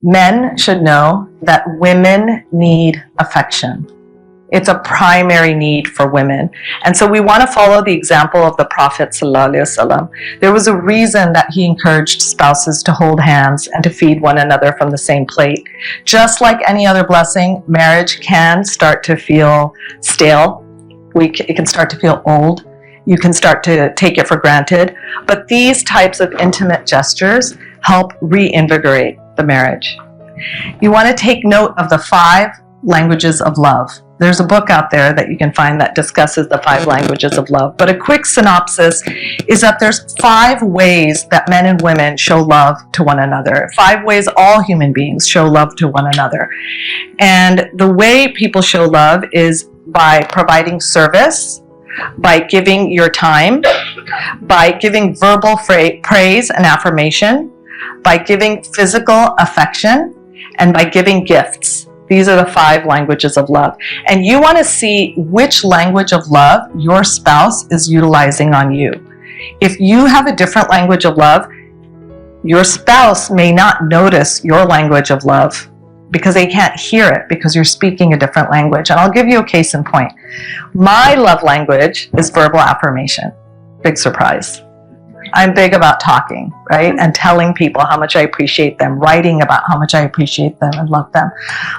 Men should know that women need affection. It's a primary need for women. And so we want to follow the example of the Prophet ﷺ. There was a reason that he encouraged spouses to hold hands and to feed one another from the same plate. Just like any other blessing, marriage can start to feel stale. It can start to feel old. You can start to take it for granted. But these types of intimate gestures help reinvigorate the marriage. You want to take note of the 5 languages of love. There's a book out there that you can find that discusses the 5 languages of love. But a quick synopsis is that there's 5 ways that men and women show love to one another. 5 ways all human beings show love to one another. And the way people show love is by providing service, by giving your time, by giving verbal praise and affirmation, by giving physical affection, and by giving gifts. These are the 5 languages of love. And you want to see which language of love your spouse is utilizing on you. If you have a different language of love, your spouse may not notice your language of love because they can't hear it because you're speaking a different language. And I'll give you a case in point. My love language is verbal affirmation. Big surprise. I'm big about talking, right? And telling people how much I appreciate them, writing about how much I appreciate them and love them.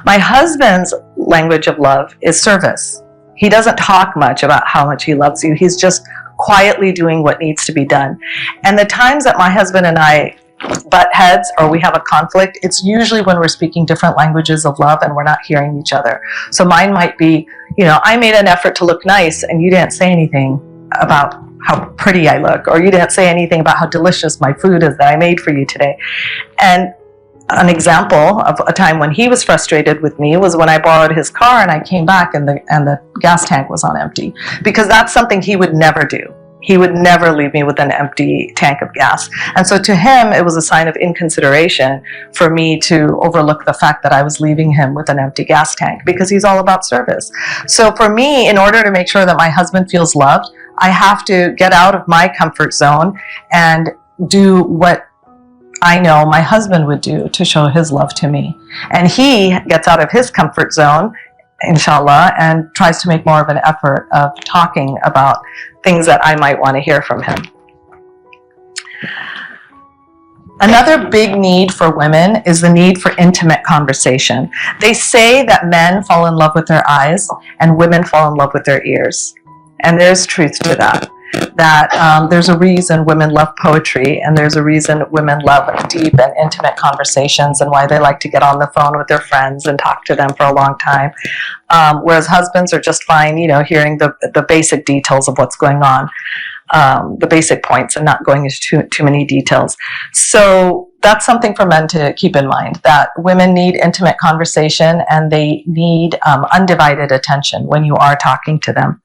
My husband's language of love is service. He doesn't talk much about how much he loves you. He's just quietly doing what needs to be done. And the times that my husband and I butt heads or we have a conflict, it's usually when we're speaking different languages of love and we're not hearing each other. So mine might be, I made an effort to look nice and you didn't say anything about how pretty I look, or you didn't say anything about how delicious my food is that I made for you today. And an example of a time when he was frustrated with me was when I borrowed his car and I came back and the gas tank was on empty, because that's something he would never do. He would never leave me with an empty tank of gas. And so to him, it was a sign of inconsideration for me to overlook the fact that I was leaving him with an empty gas tank, because he's all about service. So for me, in order to make sure that my husband feels loved, I have to get out of my comfort zone and do what I know my husband would do to show his love to me. And he gets out of his comfort zone, inshallah, and tries to make more of an effort of talking about things that I might want to hear from him. Another big need for women is the need for intimate conversation. They say that men fall in love with their eyes and women fall in love with their ears. And there's truth to that. There's a reason women love poetry, and there's a reason women love deep and intimate conversations, and why they like to get on the phone with their friends and talk to them for a long time. Whereas husbands are just fine, hearing the basic details of what's going on, the basic points, and not going into too many details. So that's something for men to keep in mind, that women need intimate conversation and they need undivided attention when you are talking to them.